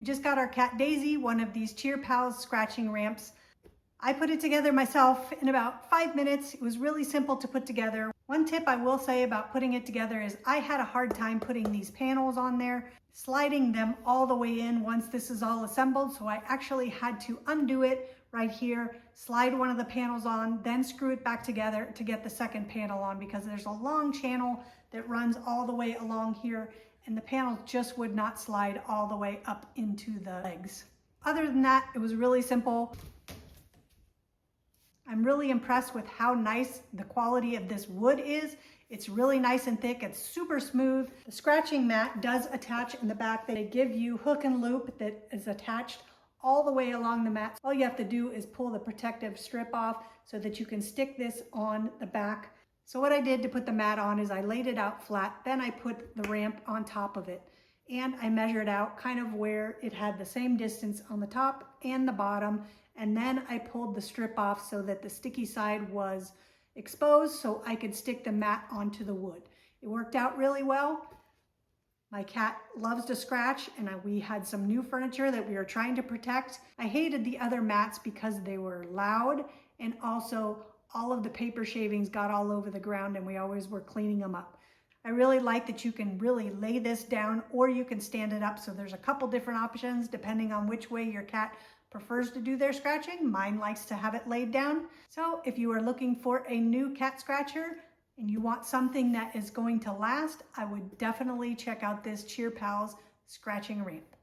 We just got our cat Daisy one of these Cheer Pals scratching ramps. I put it together myself in about 5 minutes. It was really simple to put together. One tip I will say about putting it together is I had a hard time putting these panels on there, sliding them all the way in once this is all assembled. So I actually had to undo it right here, slide one of the panels on, then screw it back together to get the second panel on, because there's a long channel that runs all the way along here and the panels just would not slide all the way up into the legs. Other than that, it was really simple. I'm really impressed with how nice the quality of this wood is. It's really nice and thick. It's super smooth. The scratching mat does attach in the back. They give you hook and loop that is attached all the way along the mat. All you have to do is pull the protective strip off so that you can stick this on the back. So what I did to put the mat on is I laid it out flat, then I put the ramp on top of it. And I measured out kind of where it had the same distance on the top and the bottom. And then I pulled the strip off so that the sticky side was exposed so I could stick the mat onto the wood. It worked out really well. My cat loves to scratch, and we had some new furniture that we were trying to protect. I hated the other mats because they were loud, and also all of the paper shavings got all over the ground and we always were cleaning them up. I really like that you can really lay this down or you can stand it up. So there's a couple different options depending on which way your cat prefers to do their scratching. Mine likes to have it laid down. So if you are looking for a new cat scratcher and you want something that is going to last, I would definitely check out this Cheer Pals scratching ramp.